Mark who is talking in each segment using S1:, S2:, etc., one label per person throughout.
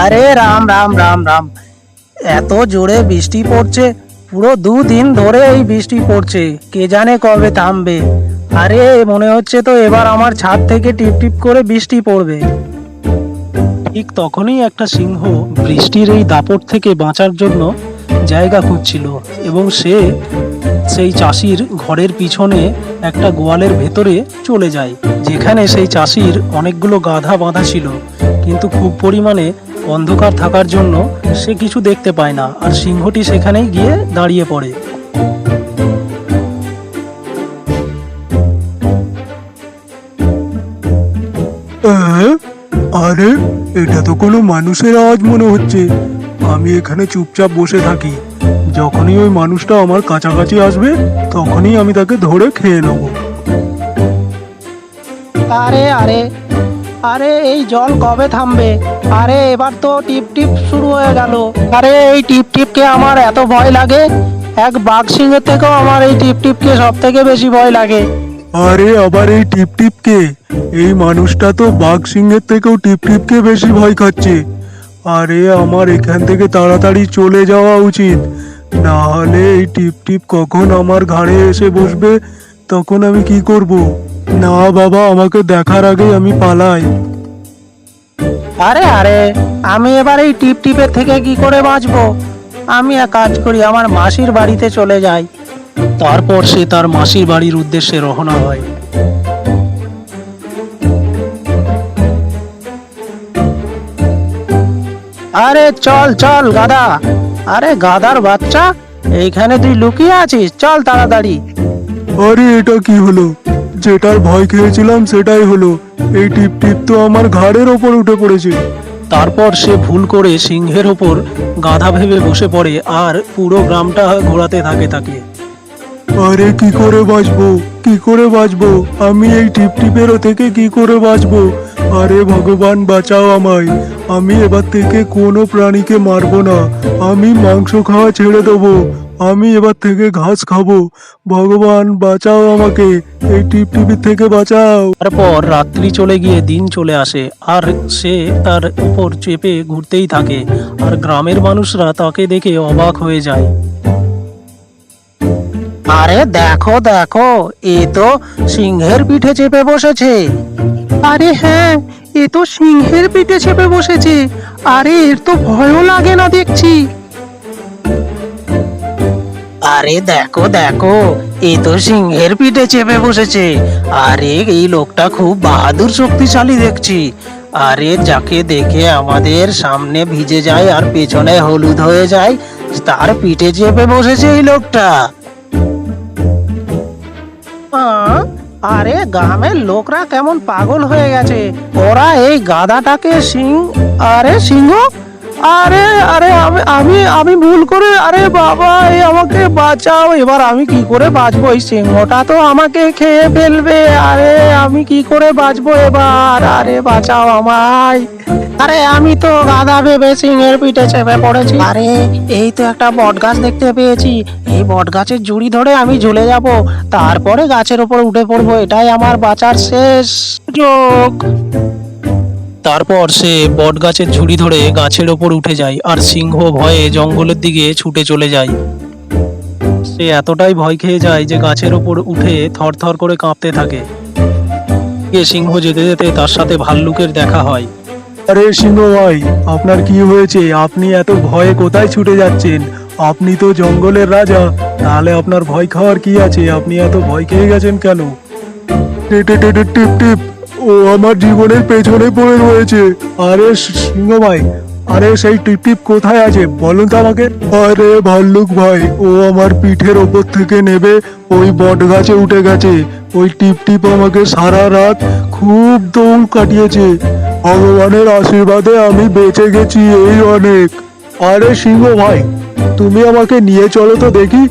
S1: আরে রাম রাম রাম রাম, এত জোরে বৃষ্টি পড়ছে। পুরো 2 দিন ধরে এই বৃষ্টি পড়ছে, কে জানে কবে থামবে। আরে মনে হচ্ছে তো এবার আমার ছাদ থেকে টিপ টিপ করে বৃষ্টি পড়বে। ঠিক তখনই একটা সিংহ বৃষ্টির এই দাপট থেকে বাঁচার জন্য জায়গা খুঁজছিল, এবং সে সেই চাষির ঘরের পিছনে একটা গোয়ালের ভেতরে চলে যায়, যেখানে সেই চাষির অনেকগুলো গাধা বাঁধা ছিল। কিন্তু খুব পরিমাণে অন্ধকার থাকার জন্য সে কিছু দেখতে পায় না, আর সিংহটি সেখানেই গিয়ে দাঁড়িয়ে পড়ে।
S2: আরে, এটা তো কোনো মানুষের আওয়াজ মনে হচ্ছে। আমি এখানে চুপচাপ বসে থাকি, যখনই ওই মানুষটা আমার কাছাকাছি আসবে তখনই আমি তাকে ধরে খেয়ে নেব।
S1: আরে আরে আরে, এই জল কবে থামবে? আরে এবার তো টিপ টিপ শুরু হয়ে গেল। আরে এই টিপ টিপকে আমার এত ভয় লাগে। এক বাঘ সিংহের থেকেও আমার এই টিপ টিপকে সব থেকে বেশি ভয় লাগে।
S2: আরে আবার এই টিপ টিপকে? এই মানুষটা তো বাঘ সিংহের থেকেও টিপ টিপকে বেশি ভয় খাচ্ছে। আরে আমার এখান থেকে তাড়াতাড়ি চলে যাওয়া উচিত, না হলে এই টিপ টিপ কখন আমার ঘাড়ে এসে বসবে, তখন আমি কি করব? না বাবা, আমাকে দেখার আগেই আমি পালাই।
S1: আরে আরে, আমি এবার এই টিপ টিপের থেকে কি করে বাঁচবো? আমি এক কাজ করি, আমার মাসির বাড়িতে চলে যাই। তারপর সে তার মাসির বাড়ির উদ্দেশ্যে রওনা হয়। আরে চল চল গাধা, আরে গাধার বাচ্চা, এইখানে তুই লুকিয়ে আছিস, চল তাড়াতাড়ি।
S2: আরে এটা কি হলো? যেটার ভয় খেয়েছিলাম সেটাই হলো। এই টিপ টিপ তো আমার ঘাড়ের ওপর উঠে পড়েছে।
S1: তারপর সে ভুল করে সিংহের ওপর গাধা ভেবে বসে পড়ে, আর পুরো গ্রামটা ঘোরাতে থাকে তাকে।
S2: আরে কি করে বাঁচবো, কি করে বাঁচবো? আমি এই টিপ টিপের থেকে কি করে বাঁচবো? আরে ভগবান বাঁচাও আমায়। আমি এবার থেকে কোনো প্রাণীকে মারবো না, আমি মাংস খাওয়া ছেড়ে দেবো। আমি এবার থেকে ঘাস খাবো। ভগবান বাঁচাও আমাকে, এই টিপ টিপির থেকে বাঁচাও।
S1: তারপর রাত্রি চলে গিয়ে দিন চলে আসে, আর সে তার উপর চেপে ঘুরতেই থাকে, আর গ্রামের মানুষরা তাকে দেখে অবাক হয়ে যায়। আরে দেখো দেখো, এ তো সিংহের পিঠে চেপে বসেছে। আরে হ্যাঁ, এ তো সিংহের পিঠে চেপে বসেছে। আরে এর তো ভয়ও লাগে না দেখছি। আরে দেখো দেখো, এ তো সিংহের পিঠে চেপে বসেছে। আরে এই লোকটা খুব বাহাদুর শক্তিশালী দেখছি। আরে যাকে দেখে আমাদের সামনে ভিজে যায় আর পেছনে হলুদ হয়ে যায়, তার পিঠে চেপে বসেছে এই লোকটা। আরে গ্রামের লোকরা কেমন পাগল হয়ে গেছে, ওরা এই গাধাটাকে আরে সিংহ, আরে আরে আমি আমি আমি ভুল করে, আরে বাবা এই আমাকে বাঁচাও। এবার আমি কি করে বাঁচবো? এই সিংহটা তো আমাকে খেয়ে ফেলবে। আরে আমি কি করে বাঁচবো এবার? আরে বাঁচাও আমায়। আরে আমি তো গাধা ভেবে সিংহের পিঠে চেপে পড়েছি। আরে এই তো একটা বট গাছ দেখতে পেয়েছি, এই বট গাছের জুড়ি ধরে আমি ঝুলে যাব, তারপরে গাছের উপর উঠে পড়বো, এটাই আমার বাঁচার শেষ যোগ। তারপর সে বট গাছের ঝুড়ি ধরে গাছের ওপর উঠে যায়, আর সিংহ ভয়ে জঙ্গলের দিকে ছুটে চলে যায়। সে এতটাই ভয় খেয়ে যায় যে গাছের ওপর উঠে থরথর করে কাঁপতে থাকে। সিংহ যেতে যেতে তার সাথে ভাল্লুকের দেখা হয়।
S2: আরে সিংহ ভাই, আপনার কি হয়েছে? আপনি এত ভয়ে কোথায় ছুটে যাচ্ছেন? আপনি তো জঙ্গলের রাজা, তাহলে আপনার ভয় খাওয়ার কি আছে? আপনি এত ভয় খেয়ে গেছেন কেন? টিপ টিপ টিপ, ও আমার জীবনের পেছনে পড়ে রয়েছে। আরে সিংহ ভাই, আরে সেই টিপ টিপ কোথায় আছে বলুন তো আমাকে। আরে ভাল্লুক ভাই, ও আমার পিঠের ওপর থেকে নেবে ওই বট গাছে উঠে গেছে। ওই টিপ টিপ আমাকে সারা রাত খুব দৌড় কাটিয়েছে। ভগবানের আশীর্বাদে আমি বেঁচে গেছি, এই অনেক। আরে সিংহ ভাই, তুমি আমাকে নিয়ে চলো তো দেখি,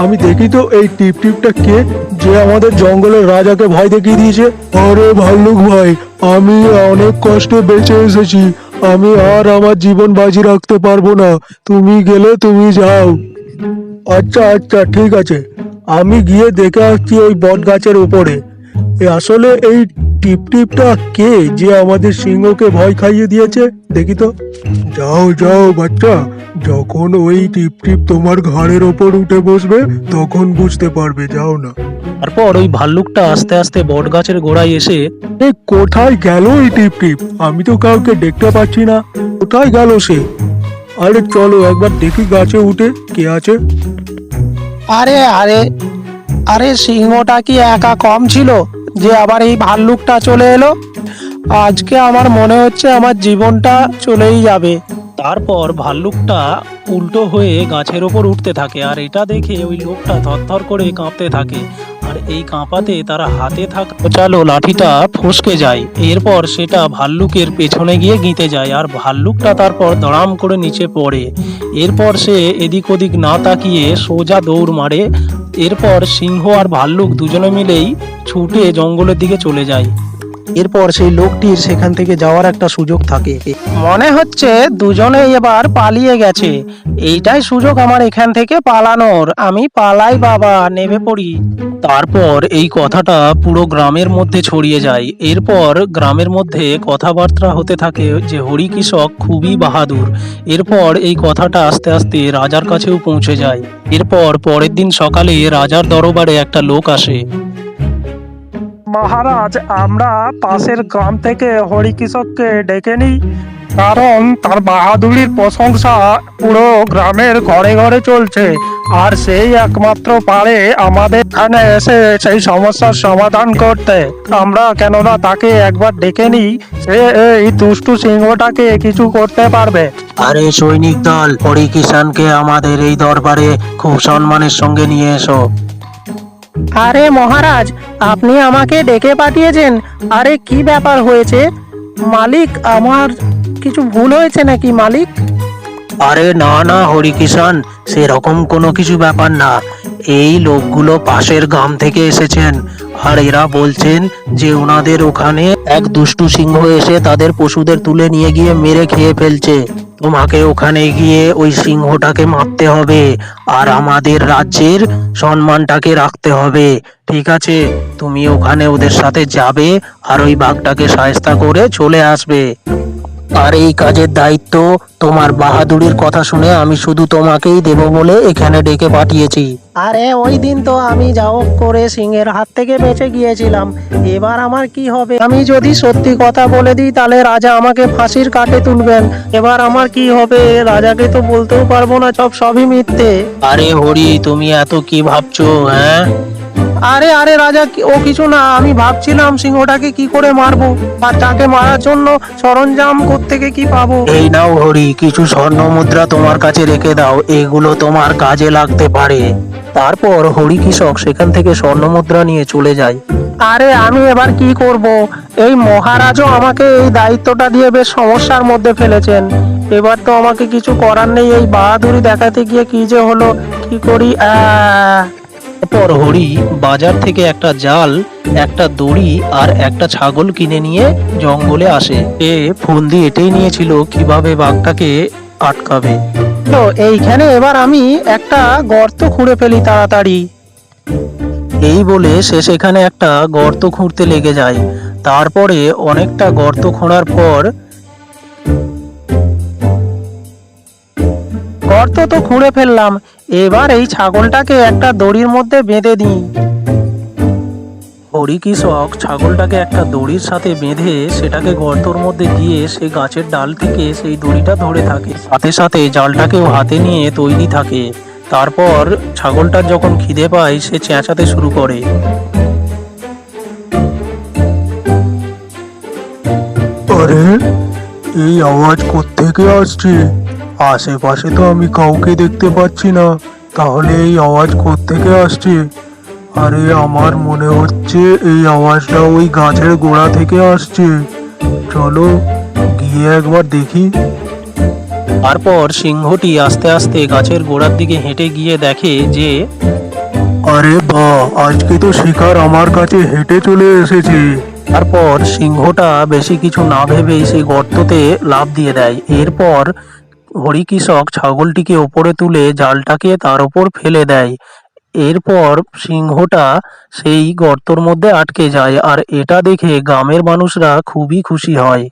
S2: আমি দেখি তো এই টিপ টিপটা কে, যে আমাদের জঙ্গলের রাজাকে ভয় দেখিয়ে দিয়েছে। আরে ভাল্লুক ভাই, আমি অনেক কষ্টে বেঁচে এসেছি, আমি আর আমার জীবন বাজি রাখতে পারবো না, তুমি গেলে তুমি যাও। আচ্ছা আচ্ছা ঠিক আছে, আমি গিয়ে দেখে আসছি ওই বট গাছের উপরে। আসলে এই টিপ টিপটা কে যে আমাদের সিংহকে ভয় খাইয়ে দিয়েছে? দেখি তো। যাও যাও বাচ্চা, যখন ওই টিপ টিপ তোমার ঘাড়ের ওপর উঠে বসবে তখন বুঝতে পারবে, যাও না।
S1: তারপর ওই ভাল্লুকটা আস্তে আস্তে বট গাছের গোড়ায় এসে,
S2: এ কোথায় গেল এই টিপ টিপ? আমি তো কাউকে দেখতে পাচ্ছি না, কোথায় গেল সে? আরে চলো একবার দেখি গাছে উঠে কে আছে।
S1: আরে আরে আরে সিংহটা কি একা কম ছিল যে আবার এই ভাল্লুকটা চলে এলো? আজকে আমার মনে হচ্ছে আমার জীবনটা চলেই যাবে। তারপর ভাল্লুকটা উল্টো হয়ে গাছের ওপর উঠতে থাকে, আর এটা দেখে ওই লোকটা থরথর করে কাঁপতে থাকে। আর এই কাঁপাতে তারা হাতে থাকা চালো লাঠিটা ফসকে যায়। এরপর সেটা ভাল্লুকের পেছনে গিয়ে গিঁতে যায়, আর ভাল্লুকটা তারপর দড়াম করে নিচে পড়ে। এরপর সে এদিক ওদিক না তাকিয়ে সোজা দৌড় মারে। এরপর সিংহ আর ভাল্লুক দুজনে মিলেই ছুটে জঙ্গলের দিকে চলে যায়। এরপর সেই লোকটির সেখান থেকে যাওয়ার একটা সুযোগ থাকে। মনে হচ্ছে দুজনেই এবার পালিয়ে গেছে। এইটাই সুযোগ আমার এখান থেকে পালানোর। আমি পালাই বাবা, নেমে পড়ি। তারপর এই কথাটা পুরো গ্রামের মধ্যে ছড়িয়ে যায়। এরপর গ্রামের মধ্যে কথাবার্তা হতে থাকে যে হরি কৃষক খুবই বাহাদুর। এরপর এই কথাটা আস্তে আস্তে রাজার কাছেও পৌঁছে যায়। এরপর পরের দিন সকালে রাজার দরবারে একটা লোক আসে। মহারাজ, আমরা পাশের গ্রাম থেকে হরিকৃষককে ডেকে নিই, কারণ তার বাহাদুরির প্রশংসা পুরো গ্রামের ঘরে ঘরে চলছে, আর সেই একমাত্র পারে আমাদের এখানে এসে সেই সমস্যার সমাধান করতে। আমরা কেননা তাকে একবার ডেকে নিই, সে এই দুষ্টু সিংহটাকে কিছু করতে পারবে। আরে সৈনিক দল, হরিকিষানকে আমাদের এই দরবারে খুব সম্মানের সঙ্গে নিয়ে এসো। আরে মহারাজ, আপনি আমাকে ডেকে পাঠিয়েছেন? আরে কি ব্যাপার হয়েছে মালিক? আমার কিছু ভুল হয়েছে নাকি মালিক? আরে না না হরিকিষান, সেরকম কোনো কিছু ব্যাপার না। এই লোকগুলো পাশের গ্রাম থেকে এসেছেন, আর এরা বলছেন যে ওনাদের ওখানে এক দুষ্টু সিংহ এসে তাদের পশুদের তুলে নিয়ে গিয়ে মেরে খেয়ে ফেলছে। তোমাকে ওখানে গিয়ে ওই সিংহটাকে মারতে হবে, আর আমাদের রাজ্যের সম্মানটাকে রাখতে হবে। ঠিক আছে, তুমি ওখানে ওদের সাথে যাবে আর ওই বাঘটাকে শায়েস্তা করে চলে আসবে। আর এই কাজের দায়িত্ব তোমার বাহাদুরির কথা শুনে আমি শুধু তোমাকেই দেব বলে এখানে ডেকে পাঠিয়েছি। আরে ওই দিন তো আমি যাও করে সিংহের হাত থেকে বেঁচে গিয়েছিলাম, এবার আমার কি হবে? আমি যদি সত্যি কথা বলে দিই তাহলে রাজা আমাকে ফাঁসির কাঠে তুলবেন। এবার আমার কি হবে? রাজাকে তো বলতেও পারবো না, সবই মিথ্যে। আরে হরি, তুমি এত কি ভাবছো? হ্যাঁ আরে আরে রাজা, ও কিছু না। আমি ভাবছিলাম সিংহটাকে কি করে মারবো, আর তাকে মারার জন্য সরঞ্জাম কোত্থেকে কি পাবো। এই নাও হরি, কিছু স্বর্ণ মুদ্রা তোমার কাছে রেখে দাও, এগুলো তোমার কাজে লাগতে পারে। তারপর হরি কৃষক সেখান থেকে স্বর্ণ মুদ্রা নিয়ে চলে যায়। আরে আমি এবার কি করব? এই মহারাজও আমাকে এই দায়িত্বটা দিয়ে বেশ সমস্যার মধ্যে ফেলেছেন। এবার তো আমাকে কিছু করার নেই। এই বাহাদুরি দেখাতে গিয়ে কি যে হলো, কি করি? এরপর হরি বাজার থেকে একটা জাল, একটা দড়ি আর একটা ছাগল কিনে নিয়ে জঙ্গলে আসে। এ ফন্দি এটাই নিয়েছিল কিভাবে বাঘটাকে আটকাবে। তো এইখানে এবার আমি একটা গর্ত খুঁড়ে ফেলি তাড়াতাড়ি। এই বলে সে সেখানে একটা গর্ত খুঁড়তে লেগে যায়। তারপরে অনেকটা গর্ত খোঁড়ার পর গর্ত তো খুঁড়ে ফেললাম, এবার এই ছাগলটাকে একটা দড়ির মধ্যে বেঁধে দিই। হরি কৃষক ছাগলটাকে একটা দড়ির সাথে বেঁধে সেটাকে গর্তর মধ্যে দিয়ে সে গাছের ডাল থেকে সেই দড়িটা ধরে থাকে, সাথে সাথে জালটাকেও হাতে নিয়ে তৈরি থাকে। তারপর ছাগলটার যখন খিদে পায় সে চেঁচাতে শুরু করে।
S2: আরে এই আওয়াজ কোত্থেকে আসছে? আশেপাশে তো আমি কাউকে দেখতে পাচ্ছি না, তাহলে এই আওয়াজ কোত্থেকে আসছে? আরে আমার মনে হচ্ছে এই আওয়াজটা ওই গাছের গোড়া থেকে আসছে। চলো গিয়ে একবার দেখি।
S1: তারপর সিংহটি আস্তে আস্তে গাছের গোড়ার দিকে হেঁটে গিয়ে দেখে যে
S2: আরে বাহ, আজকে তো শিকার আমার কাছে হেঁটে চলে এসেছে।
S1: তারপর সিংহটা বেশি কিছু না ভেবেই সেই গর্ততে লাফ দিয়ে দেয়। এরপর হরি কৃষক ছাগলটিকে ওপরে তুলে জালটাকে তার উপর ফেলে দেয়। এরপর সিংহটা সেই গর্তর মধ্যে আটকে যায় আর এটা দেখে গ্রামের মানুষরা খুবই খুশি হয়।